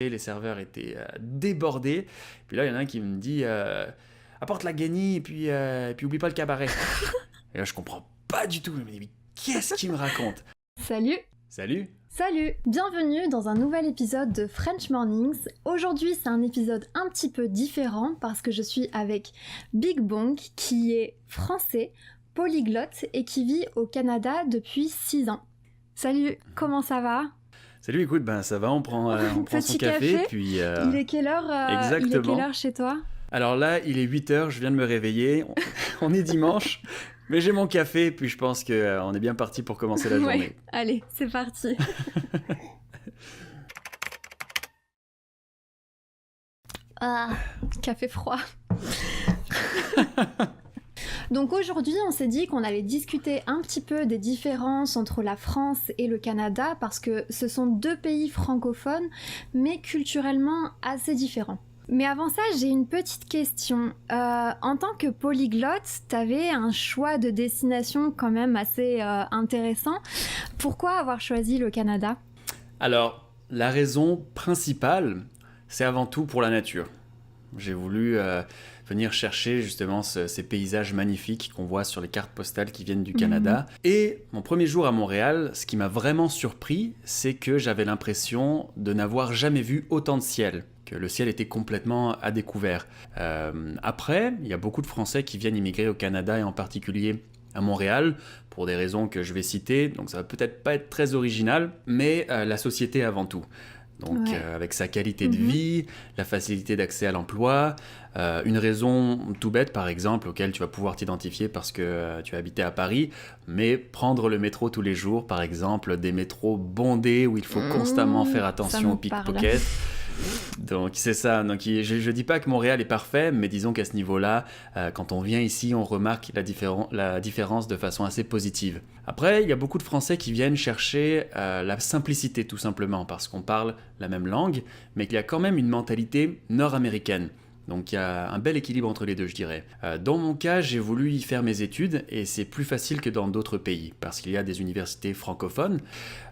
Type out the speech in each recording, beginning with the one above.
Les serveurs étaient débordés. Puis là, il y en a un qui me dit apporte la guenille et puis oublie pas le cabaret. Et là, je comprends pas du tout. Je me dis, mais qu'est-ce qu'il me raconte? Salut! Salut! Salut! Bienvenue dans un nouvel épisode de French Mornings. Aujourd'hui, c'est un épisode un petit peu différent parce que je suis avec Big Bonk qui est français, polyglotte et qui vit au Canada depuis 6 ans. Salut, comment ça va? Salut, écoute, ben ça va, on prend son Petit café, puis... Il est quelle heure, Exactement. chez toi? Alors là, il est 8h, je viens de me réveiller, on est dimanche, mais j'ai mon café, puis je pense qu'on est bien parti pour commencer la journée. Ouais, allez, c'est parti. Ah, café froid. Donc aujourd'hui, on s'est dit qu'on allait discuter un petit peu des différences entre la France et le Canada parce que ce sont deux pays francophones, mais culturellement assez différents. Mais avant ça, j'ai une petite question. En tant que polyglotte, t'avais un choix de destination quand même assez intéressant. Pourquoi avoir choisi le Canada ? Alors, la raison principale, c'est avant tout pour la nature. J'ai voulu venir chercher justement ces paysages magnifiques qu'on voit sur les cartes postales qui viennent du Canada. Et mon premier jour à Montréal, ce qui m'a vraiment surpris, c'est que j'avais l'impression de n'avoir jamais vu autant de ciel, que le ciel était complètement à découvert. Après, il y a beaucoup de Français qui viennent immigrer au Canada et en particulier à Montréal, pour des raisons que je vais citer, donc ça va peut-être pas être très original, mais la société avant tout. Donc avec sa qualité de vie, la facilité d'accès à l'emploi, une raison tout bête par exemple auquel tu vas pouvoir t'identifier parce que tu as habité à Paris, mais prendre le métro tous les jours par exemple, des métros bondés où il faut constamment faire attention aux pickpockets. Donc c'est ça, donc, je dis pas que Montréal est parfait, mais disons qu'à ce niveau-là, quand on vient ici, on remarque la différence de façon assez positive. Après, il y a beaucoup de Français qui viennent chercher la simplicité tout simplement, parce qu'on parle la même langue, mais qu'il y a quand même une mentalité nord-américaine. Donc il y a un bel équilibre entre les deux, je dirais. Dans mon cas, j'ai voulu y faire mes études et c'est plus facile que dans d'autres pays parce qu'il y a des universités francophones.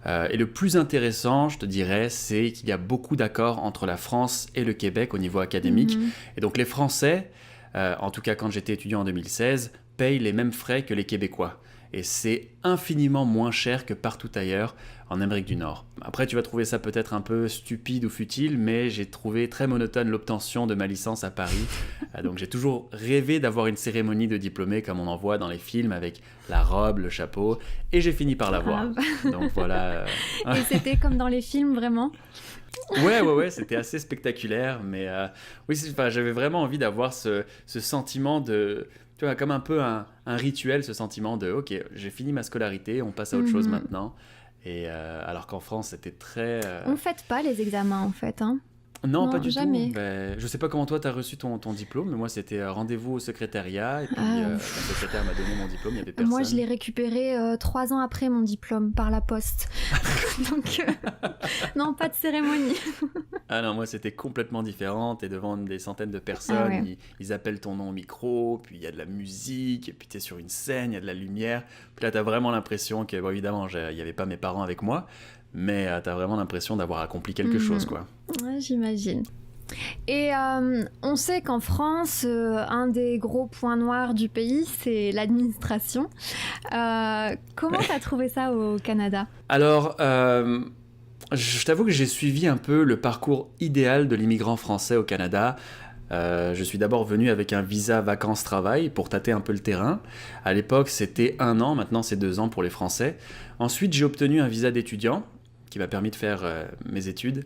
Et le plus intéressant, je te dirais, c'est qu'il y a beaucoup d'accords entre la France et le Québec au niveau académique. Et donc les Français, en tout cas quand j'étais étudiant en 2016, payent les mêmes frais que les Québécois. Et c'est infiniment moins cher que partout ailleurs en Amérique du Nord. Après, tu vas trouver ça peut-être un peu stupide ou futile, mais j'ai trouvé très monotone l'obtention de ma licence à Paris. Donc j'ai toujours rêvé d'avoir une cérémonie de diplômé comme on en voit dans les films avec la robe, le chapeau, et j'ai fini par l'avoir. Donc voilà. Et c'était comme dans les films, vraiment ? Ouais, c'était assez spectaculaire, mais oui, j'avais vraiment envie d'avoir ce sentiment de... Tu vois, comme un peu un rituel, ce sentiment de « Ok, j'ai fini ma scolarité, on passe à autre chose maintenant ». Et alors qu'en France, c'était très... On fête pas les examens, en fait, hein. Non, pas du jamais. tout. Je sais pas comment toi t'as reçu ton diplôme, mais moi c'était rendez-vous au secrétariat, et puis la secrétaire m'a donné mon diplôme, il y avait personne. Moi, je l'ai récupéré 3 ans après mon diplôme, par la poste. Donc, non, pas de cérémonie. Ah non, moi c'était complètement différent, t'es devant des centaines de personnes, ils appellent ton nom au micro, puis il y a de la musique, et puis t'es sur une scène, il y a de la lumière, puis là t'as vraiment l'impression que, bon évidemment, il n'y avait pas mes parents avec moi, mais t'as vraiment l'impression d'avoir accompli quelque chose, quoi. Ouais, j'imagine. Et on sait qu'en France, un des gros points noirs du pays, c'est l'administration. Comment t'as trouvé ça au Canada ? Alors, je t'avoue que j'ai suivi un peu le parcours idéal de l'immigrant français au Canada. Je suis d'abord venu avec un visa vacances-travail pour tâter un peu le terrain. À l'époque, c'était 1 an, maintenant c'est 2 ans pour les Français. Ensuite, j'ai obtenu un visa d'étudiant qui m'a permis de faire mes études.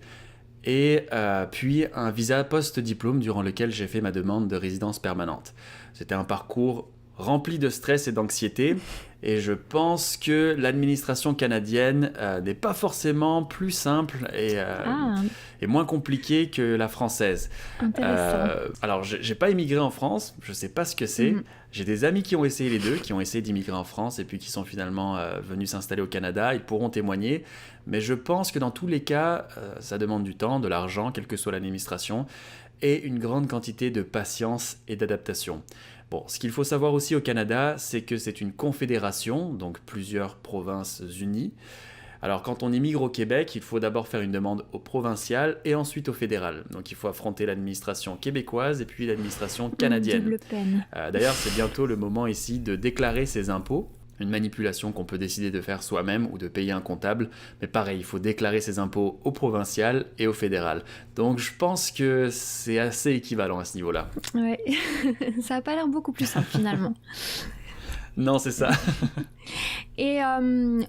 Et puis un visa post-diplôme durant lequel j'ai fait ma demande de résidence permanente. C'était un parcours rempli de stress et d'anxiété, et je pense que l'administration canadienne n'est pas forcément plus simple et moins compliquée que la française. Alors, j'ai pas immigré en France, je sais pas ce que c'est. J'ai des amis qui ont essayé les deux, qui ont essayé d'immigrer en France et puis qui sont finalement venus s'installer au Canada. Ils pourront témoigner, mais je pense que dans tous les cas, ça demande du temps, de l'argent, quelle que soit l'administration, et une grande quantité de patience et d'adaptation. Bon, ce qu'il faut savoir aussi au Canada, c'est que c'est une confédération, donc plusieurs provinces unies. Alors quand on immigre au Québec, il faut d'abord faire une demande au provincial et ensuite au fédéral. Donc il faut affronter l'administration québécoise et puis l'administration canadienne. Double peine. D'ailleurs, c'est bientôt le moment ici de déclarer ses impôts. Une manipulation qu'on peut décider de faire soi-même ou de payer un comptable. Mais pareil, il faut déclarer ses impôts au provincial et au fédéral. Donc je pense que c'est assez équivalent à ce niveau-là. Ouais, ça n'a pas l'air beaucoup plus simple finalement. Non, c'est ça. Et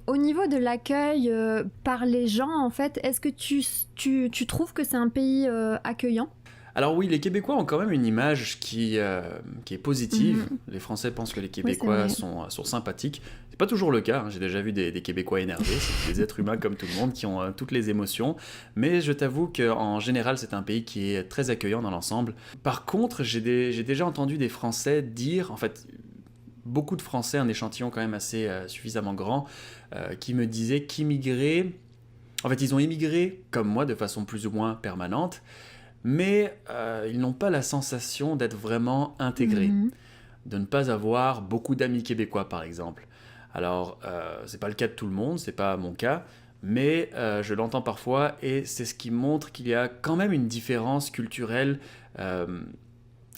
au niveau de l'accueil par les gens, en fait, est-ce que tu trouves que c'est un pays accueillant ? Alors oui, les Québécois ont quand même une image qui est positive. Les Français pensent que les Québécois sont sympathiques. C'est pas toujours le cas, hein. J'ai déjà vu des Québécois énervés. C'est des êtres humains comme tout le monde qui ont toutes les émotions. Mais je t'avoue qu'en général, c'est un pays qui est très accueillant dans l'ensemble. Par contre, j'ai déjà entendu des Français dire, en fait, beaucoup de Français, un échantillon quand même assez suffisamment grand, qui me disaient qu'immigrer... En fait, ils ont immigré, comme moi, de façon plus ou moins permanente, mais ils n'ont pas la sensation d'être vraiment intégrés, de ne pas avoir beaucoup d'amis québécois par exemple. Alors, c'est pas le cas de tout le monde, c'est pas mon cas, mais je l'entends parfois et c'est ce qui montre qu'il y a quand même une différence culturelle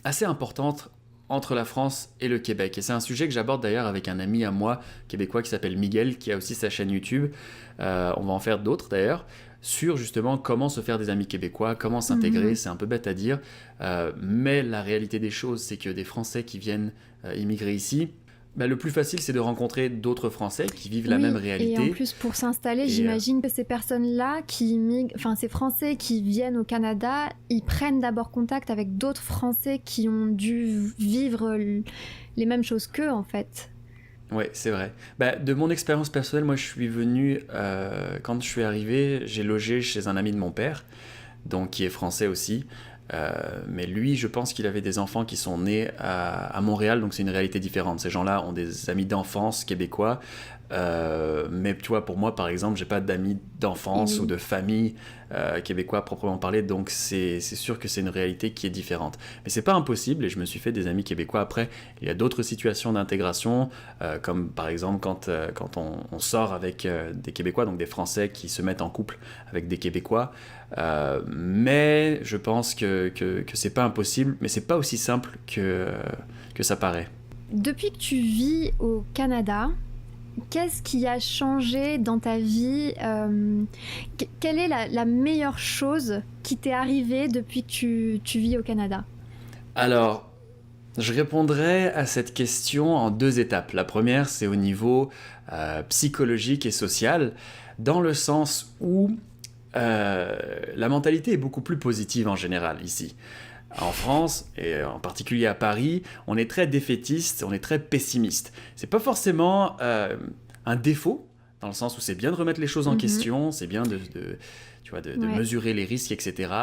assez importante entre la France et le Québec. Et c'est un sujet que j'aborde d'ailleurs avec un ami à moi québécois qui s'appelle Miguel, qui a aussi sa chaîne YouTube. On va en faire d'autres d'ailleurs, sur justement comment se faire des amis québécois, comment s'intégrer. C'est un peu bête à dire, mais la réalité des choses, c'est que des Français qui viennent immigrer ici, le plus facile, c'est de rencontrer d'autres Français qui vivent la même réalité. Et en plus, pour s'installer, j'imagine que ces personnes-là qui immigrent, enfin ces Français qui viennent au Canada, ils prennent d'abord contact avec d'autres Français qui ont dû vivre les mêmes choses qu'eux, en fait. Ouais, c'est vrai. De mon expérience personnelle, moi, je suis venu, quand je suis arrivé, j'ai logé chez un ami de mon père, donc qui est français aussi. Mais lui, je pense qu'il avait des enfants qui sont nés à Montréal, donc c'est une réalité différente. Ces gens-là ont des amis d'enfance québécois, mais tu vois, pour moi, par exemple, j'ai pas d'amis d'enfance ou de famille québécois à proprement parler, donc c'est sûr que c'est une réalité qui est différente. Mais c'est pas impossible, et je me suis fait des amis québécois après. Il y a d'autres situations d'intégration, comme par exemple quand on sort avec des Québécois, donc des Français qui se mettent en couple avec des Québécois. Mais je pense que c'est pas impossible, mais c'est pas aussi simple que ça paraît. Depuis que tu vis au Canada, qu'est-ce qui a changé dans ta vie ? Quelle est la meilleure chose qui t'est arrivée depuis que tu vis au Canada ? Alors, je répondrai à cette question en 2 étapes. La première, c'est au niveau psychologique et social, dans le sens où la mentalité est beaucoup plus positive en général ici. En France, et en particulier à Paris, on est très défaitiste, on est très pessimiste. C'est pas forcément un défaut, dans le sens où c'est bien de remettre les choses en question, c'est bien de mesurer les risques, etc.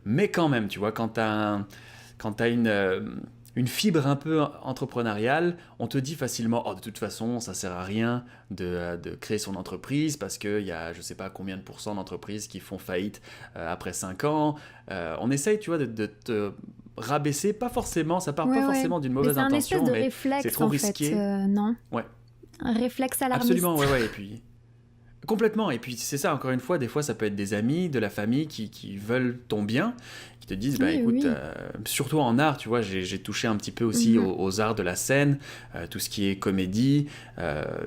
Mais quand même, tu vois, quand t'as une fibre un peu entrepreneuriale, on te dit facilement « Oh, de toute façon, ça sert à rien de créer son entreprise parce qu'il y a je sais pas combien de pourcents d'entreprises qui font faillite après 5 ans. » On essaye, tu vois, de te rabaisser, pas forcément, ça part pas forcément d'une mauvaise intention, mais réflexe, c'est trop risqué. Non ? Ouais. Un réflexe alarmiste. Absolument, ouais, et puis... Complètement, et puis c'est ça, encore une fois, des fois ça peut être des amis, de la famille qui veulent ton bien, qui te disent, écoute, surtout en art, tu vois, j'ai touché un petit peu aussi aux arts de la scène, tout ce qui est comédie,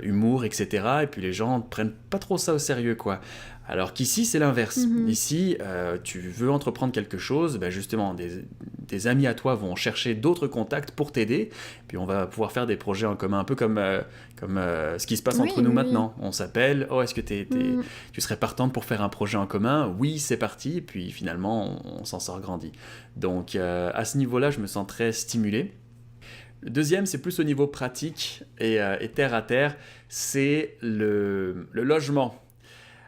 humour, etc. Et puis les gens ne prennent pas trop ça au sérieux, quoi. Alors qu'ici, c'est l'inverse. Ici, tu veux entreprendre quelque chose, justement, des amis à toi vont chercher d'autres contacts pour t'aider, puis on va pouvoir faire des projets en commun, un peu comme ce qui se passe entre nous maintenant. On s'appelle, oh, est-ce que tu serais partante pour faire un projet en commun ? Oui, c'est parti, et puis finalement, on s'en sort grandi. Donc, à ce niveau-là, je me sens très stimulé. Le deuxième, c'est plus au niveau pratique et terre à terre, c'est le logement.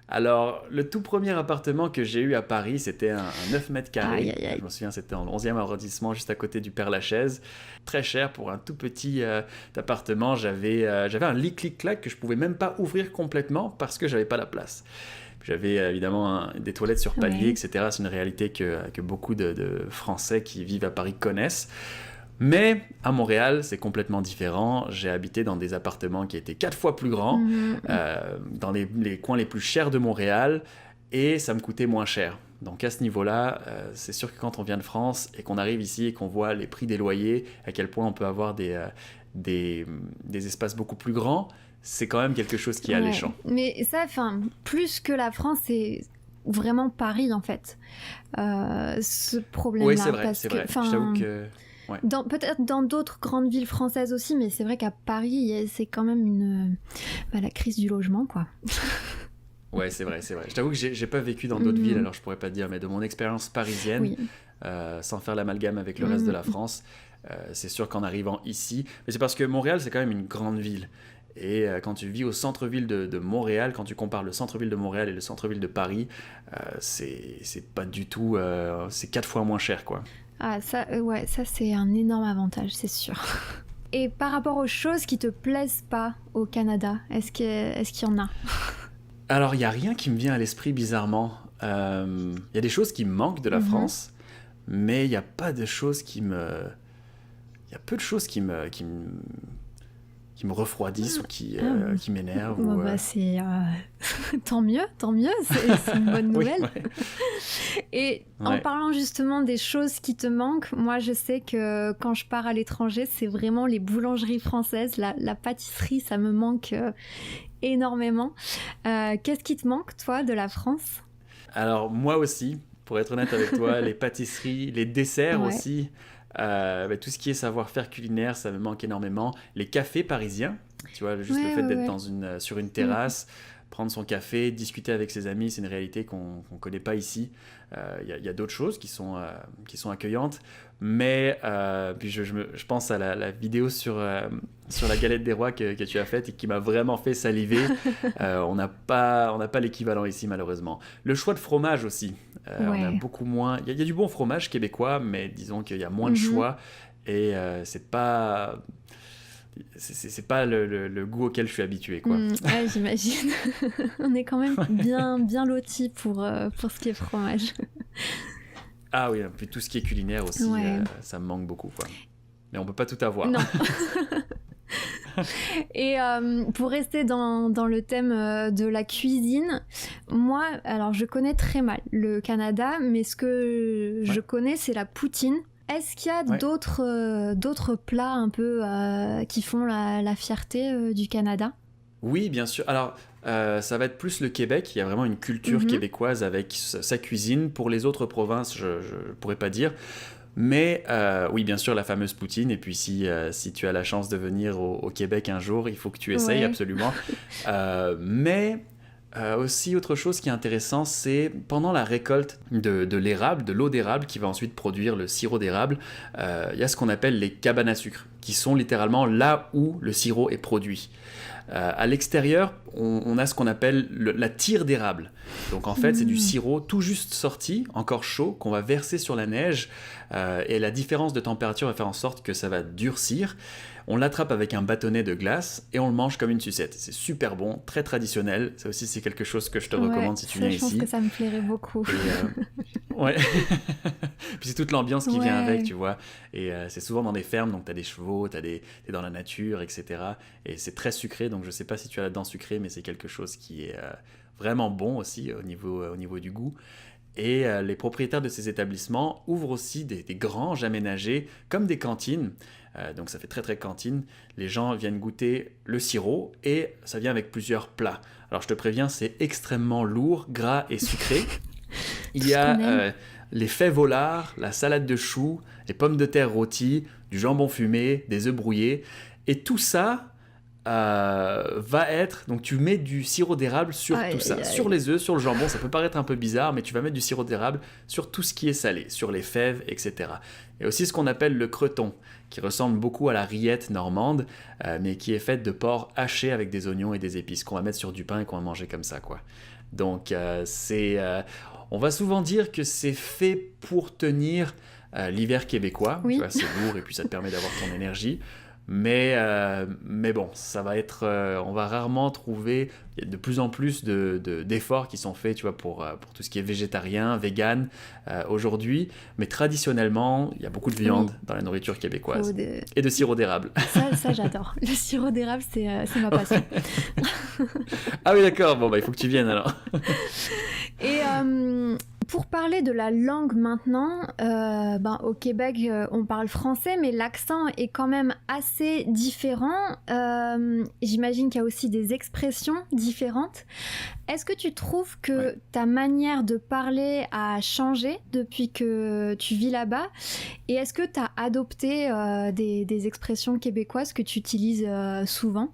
Alors, le tout premier appartement que j'ai eu à Paris, c'était un 9 mètres carrés. Je me souviens, c'était dans le 11e arrondissement, juste à côté du Père-Lachaise. Très cher pour un tout petit appartement. J'avais un lit clic-clac que je pouvais même pas ouvrir complètement parce que j'avais pas la place. J'avais évidemment des toilettes sur palier, etc. C'est une réalité que beaucoup de Français qui vivent à Paris connaissent. Mais à Montréal, c'est complètement différent. J'ai habité dans des appartements qui étaient 4 fois plus grands, dans les coins les plus chers de Montréal, et ça me coûtait moins cher. Donc à ce niveau-là, c'est sûr que quand on vient de France et qu'on arrive ici et qu'on voit les prix des loyers, à quel point on peut avoir des espaces beaucoup plus grands, c'est quand même quelque chose qui est alléchant. Mais ça, plus que la France, c'est vraiment Paris en fait. Ce problème-là. Oui, c'est vrai. Je t'avoue que... Ouais. Peut-être dans d'autres grandes villes françaises aussi, mais c'est vrai qu'à Paris, c'est quand même la crise du logement, quoi. Ouais, c'est vrai. Je t'avoue que j'ai pas vécu dans d'autres villes, alors je pourrais pas te dire, mais de mon expérience parisienne, sans faire l'amalgame avec le reste de la France, c'est sûr qu'en arrivant ici, mais c'est parce que Montréal, c'est quand même une grande ville. Et quand tu vis au centre-ville de Montréal, quand tu compares le centre-ville de Montréal et le centre-ville de Paris, c'est pas du tout... c'est 4 fois moins cher, quoi. Ah, ça c'est un énorme avantage, c'est sûr. Et par rapport aux choses qui te plaisent pas au Canada, est-ce qu'il y en a? Alors, il n'y a rien qui me vient à l'esprit bizarrement. Il y a des choses qui me manquent de la France, mais il n'y a pas de choses qui me... Il y a peu de choses qui me refroidissent ou qui m'énervent. C'est... tant mieux, c'est une bonne nouvelle. Oui, ouais. Et en parlant justement des choses qui te manquent, moi je sais que quand je pars à l'étranger, c'est vraiment les boulangeries françaises, la pâtisserie, ça me manque énormément. Qu'est-ce qui te manque, toi, de la France? Alors, moi aussi, pour être honnête avec toi, les pâtisseries, les desserts aussi... tout ce qui est savoir-faire culinaire, ça me manque énormément. Les cafés parisiens, tu vois, juste le fait d'être sur une terrasse, prendre son café, discuter avec ses amis, c'est une réalité qu'on ne connaît pas ici. Il y a d'autres choses qui sont accueillantes, mais puis je pense à la vidéo sur la galette des rois que tu as faite et qui m'a vraiment fait saliver. On n'a pas l'équivalent ici, malheureusement. Le choix de fromage aussi. On a beaucoup moins... Il y a du bon fromage québécois, mais disons qu'il y a moins de choix et c'est pas le goût auquel je suis habitué, quoi. Ouais, j'imagine. On est quand même bien lotis pour ce qui est fromage. Ah oui, puis tout ce qui est culinaire aussi, ça me manque beaucoup, quoi. Mais on peut pas tout avoir. Non. Et pour rester dans le thème de la cuisine, moi, alors je connais très mal le Canada, mais ce que je connais, c'est la poutine. Est-ce qu'il y a d'autres plats un peu qui font la fierté du Canada? Oui, bien sûr. Alors, ça va être plus le Québec. Il y a vraiment une culture québécoise avec sa cuisine. Pour les autres provinces, je ne pourrais pas dire. Mais oui, bien sûr, la fameuse poutine. Et puis, si tu as la chance de venir au Québec un jour, il faut que tu essayes absolument. Mais aussi, autre chose qui est intéressant, c'est pendant la récolte de l'érable, de l'eau d'érable qui va ensuite produire le sirop d'érable, il y a ce qu'on appelle les cabanes à sucre, qui sont littéralement là où le sirop est produit. À l'extérieur, on a ce qu'on appelle la tire d'érable. Donc en fait, c'est du sirop tout juste sorti, encore chaud, qu'on va verser sur la neige. Et la différence de température va faire en sorte que ça va durcir. On l'attrape avec un bâtonnet de glace et on le mange comme une sucette. C'est super bon, très traditionnel. Ça aussi, c'est quelque chose que je te recommande si tu viens ici. Je pense que ça me plairait beaucoup. Ouais. Puis c'est toute l'ambiance qui vient avec, tu vois. Et c'est souvent dans des fermes, donc t'as des chevaux, t'es dans la nature, etc. Et c'est très sucré, donc je sais pas si tu as la dent sucrée, mais c'est quelque chose qui est vraiment bon aussi au niveau du goût. Et les propriétaires de ces établissements ouvrent aussi des granges aménagées comme des cantines. Donc ça fait très très cantine. Les gens viennent goûter le sirop et ça vient avec plusieurs plats. Alors je te préviens, c'est extrêmement lourd, gras et sucré. Il y a les fèves au lard, la salade de choux, les pommes de terre rôties, du jambon fumé, des œufs brouillés. Et tout ça va être... Donc tu mets du sirop d'érable sur tout ça, sur les œufs, sur le jambon. Ça peut paraître un peu bizarre, mais tu vas mettre du sirop d'érable sur tout ce qui est salé, sur les fèves, etc. Et aussi ce qu'on appelle le creton, qui ressemble beaucoup à la rillette normande, mais qui est faite de porc haché avec des oignons et des épices, qu'on va mettre sur du pain et qu'on va manger comme ça, quoi. Donc on va souvent dire que c'est fait pour tenir l'hiver québécois. Oui. Tu vois, c'est lourd et puis ça te permet d'avoir ton énergie. Mais bon, ça va être, on va rarement trouver. Il y a de plus en plus d'efforts qui sont faits, tu vois, pour tout ce qui est végétarien, vegan aujourd'hui. Mais traditionnellement, il y a beaucoup de viande dans la nourriture québécoise et de sirop d'érable. Ça j'adore. Le sirop d'érable, c'est ma passion. Ah oui, d'accord. Bon, bah, il faut que tu viennes alors. Et pour parler de la langue maintenant, au Québec, on parle français, mais l'accent est quand même assez différent. J'imagine qu'il y a aussi des expressions différentes. Est-ce que tu trouves que ta manière de parler a changé depuis que tu vis là-bas? Et est-ce que tu as adopté des expressions québécoises que tu utilises souvent?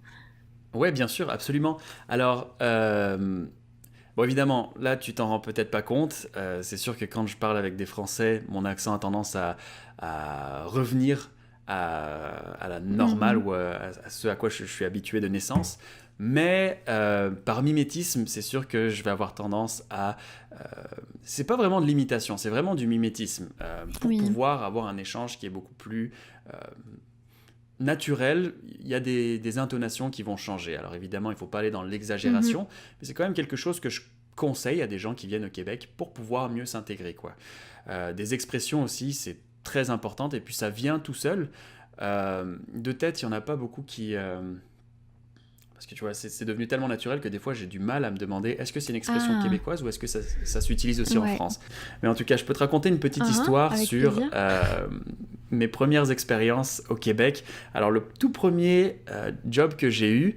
Ouais, bien sûr, absolument. Alors, bon, évidemment, là, tu t'en rends peut-être pas compte. C'est sûr que quand je parle avec des Français, mon accent a tendance à revenir à la normale ou à ce à quoi je suis habitué de naissance. Mais par mimétisme, c'est sûr que je vais avoir tendance à... c'est pas vraiment de l'imitation, c'est vraiment du mimétisme. Pour pouvoir avoir un échange qui est beaucoup plus... naturel, il y a des intonations qui vont changer. Alors évidemment, il ne faut pas aller dans l'exagération, mais c'est quand même quelque chose que je conseille à des gens qui viennent au Québec pour pouvoir mieux s'intégrer, quoi. Des expressions aussi, c'est très important, et puis ça vient tout seul. De tête, il n'y en a pas beaucoup qui... Parce que tu vois, c'est devenu tellement naturel que des fois j'ai du mal à me demander est-ce que c'est une expression québécoise ou est-ce que ça s'utilise aussi en France. Mais en tout cas, je peux te raconter une petite histoire sur mes premières expériences au Québec. Alors le tout premier job que j'ai eu,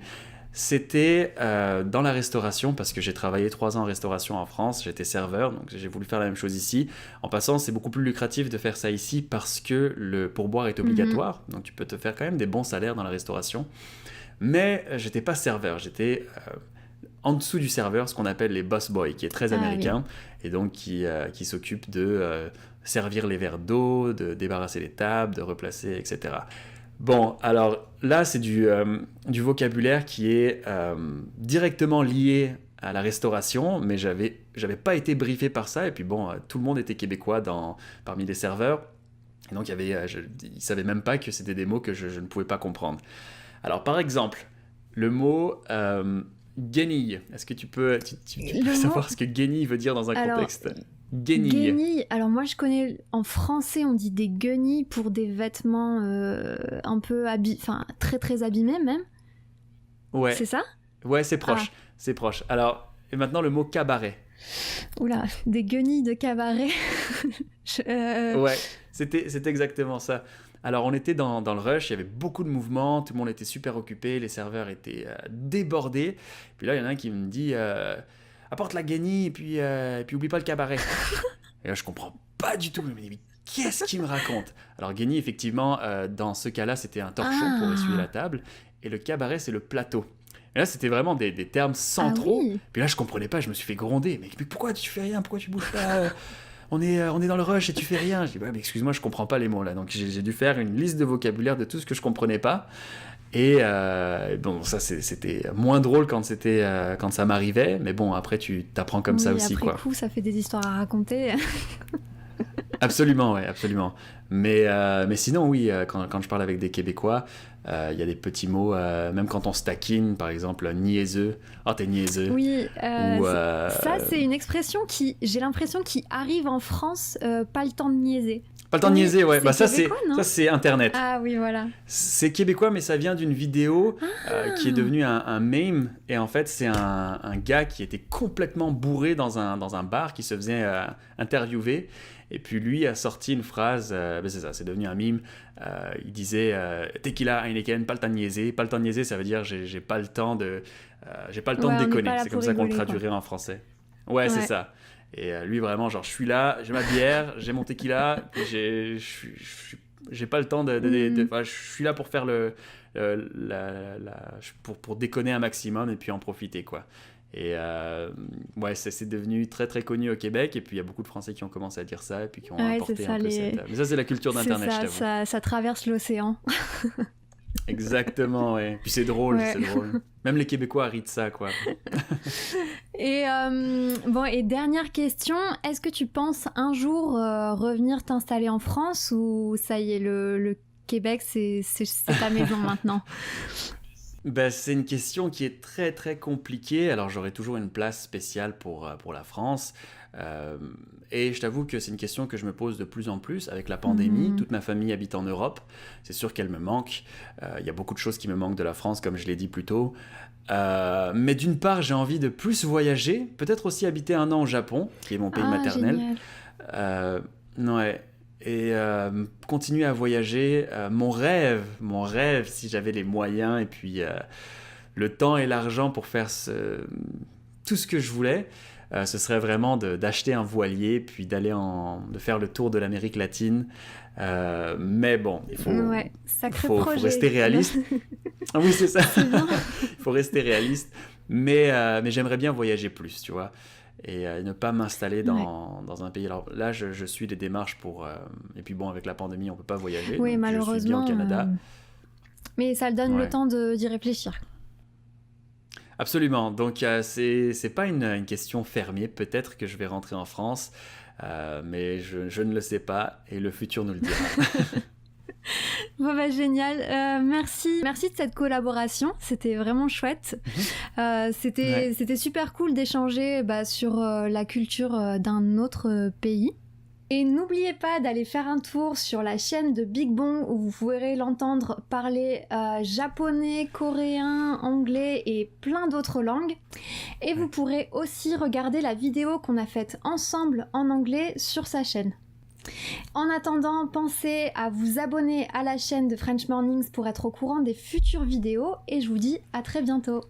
c'était dans la restauration, parce que j'ai travaillé 3 ans en restauration en France, j'étais serveur, donc j'ai voulu faire la même chose ici. En passant, c'est beaucoup plus lucratif de faire ça ici parce que le pourboire est obligatoire, donc tu peux te faire quand même des bons salaires dans la restauration. Mais j'étais pas serveur, j'étais en dessous du serveur, ce qu'on appelle les boss boys, qui est très américain, et donc qui s'occupe de servir les verres d'eau, de débarrasser les tables, de replacer, etc. Bon, alors là, c'est du vocabulaire qui est directement lié à la restauration, mais j'avais pas été briefé par ça, et puis bon, tout le monde était québécois parmi les serveurs, et donc ils savaient même pas que c'était des mots que je ne pouvais pas comprendre. Alors, par exemple, le mot guenille. Est-ce que tu peux savoir ce que guenille veut dire dans un contexte? Guenille. Guenille. Alors, moi, je connais... En français, on dit des guenilles pour des vêtements un peu très, très abîmés, même. Ouais. C'est ça? Ouais, c'est proche. C'est proche. Alors, et maintenant, le mot cabaret. Oula, des guenilles de cabaret. Ouais, c'était exactement ça. Alors, on était dans le rush, il y avait beaucoup de mouvements, tout le monde était super occupé, les serveurs étaient débordés. Puis là, il y en a un qui me dit apporte la guenille et puis oublie pas le cabaret. Et là, je comprends pas du tout. Je me dis, mais qu'est-ce qu'il me raconte? Alors, guenille, effectivement, dans ce cas-là, c'était un torchon pour essuyer la table. Et le cabaret, c'est le plateau. Et là, c'était vraiment des termes centraux. Puis là, je comprenais pas, je me suis fait gronder. Mais pourquoi tu fais rien? Pourquoi tu bouges pas? On est dans le rush et tu fais rien. Je dis, mais excuse-moi, je comprends pas les mots là. Donc j'ai dû faire une liste de vocabulaire de tout ce que je comprenais pas. Et bon, ça c'était moins drôle quand ça m'arrivait. Mais bon, après tu t'apprends comme ça aussi, quoi. Après coup, ça fait des histoires à raconter. Absolument, ouais, absolument. Mais sinon, oui, quand je parle avec des Québécois, il y a des petits mots, même quand on se taquine, par exemple, niaiseux. Oh, t'es niaiseux. Oui, ça, c'est une expression j'ai l'impression, qui arrive en France, pas le temps de niaiser. Pas le temps de niaiser, ouais. Bah, ça, c'est Internet. Ah oui, voilà. C'est québécois, mais ça vient d'une vidéo qui est devenue un meme. Et en fait, c'est un gars qui était complètement bourré dans un bar, qui se faisait interviewer. Et puis lui a sorti une phrase, c'est ça, c'est devenu un meme. Il disait Tequila, Heineken, pas le temps de niaiser. Pas le temps de niaiser, ça veut dire j'ai pas le temps de déconner. C'est comme ça qu'on le traduirait en français. Ouais, c'est ça. Et lui, vraiment, genre, je suis là, j'ai ma bière, j'ai mon tequila, j'ai pas le temps je suis là pour faire pour déconner un maximum et puis en profiter, quoi. Et ouais, c'est devenu très très connu au Québec, et puis il y a beaucoup de Français qui ont commencé à dire ça et puis qui ont apporté un peu cette... Mais ça, c'est la culture d'Internet, je t'avoue. Ça traverse l'océan. Exactement, ouais. Puis c'est drôle, c'est drôle. Même les Québécois rient de ça, quoi. Et et dernière question, est-ce que tu penses un jour revenir t'installer en France, ou ça y est, le Québec, c'est ta maison maintenant? C'est une question qui est très très compliquée. Alors j'aurai toujours une place spéciale pour la France. Et je t'avoue que c'est une question que je me pose de plus en plus avec la pandémie. Toute ma famille habite en Europe. C'est sûr qu'elle me manque. Il y a beaucoup de choses qui me manquent de la France, comme je l'ai dit plus tôt. Mais d'une part, j'ai envie de plus voyager. Peut-être aussi habiter 1 an au Japon, qui est mon pays maternel. Ouais. Et continuer à voyager. Mon rêve, si j'avais les moyens et puis le temps et l'argent pour faire tout ce que je voulais, ce serait vraiment d'acheter un voilier puis de faire le tour de l'Amérique latine. Mais bon, il faut rester réaliste. Ah oui, c'est ça. C'est bien. Il faut rester réaliste. Mais j'aimerais bien voyager plus, tu vois. Et ne pas m'installer dans un pays. Alors là, je suis des démarches pour... et puis bon, avec la pandémie, on ne peut pas voyager. Oui, donc malheureusement. je suis bien au Canada. Mais ça donne le temps d'y réfléchir. Absolument. Donc, c'est pas une question fermée. Peut-être que je vais rentrer en France, mais je ne le sais pas. Et le futur nous le dira. Bon génial, merci de cette collaboration, c'était vraiment chouette. C'était super cool d'échanger sur la culture d'un autre pays. Et n'oubliez pas d'aller faire un tour sur la chaîne de Big Bong où vous pourrez l'entendre parler japonais, coréen, anglais et plein d'autres langues. Et vous pourrez aussi regarder la vidéo qu'on a faite ensemble en anglais sur sa chaîne. En attendant, pensez à vous abonner à la chaîne de French Mornings pour être au courant des futures vidéos et je vous dis à très bientôt.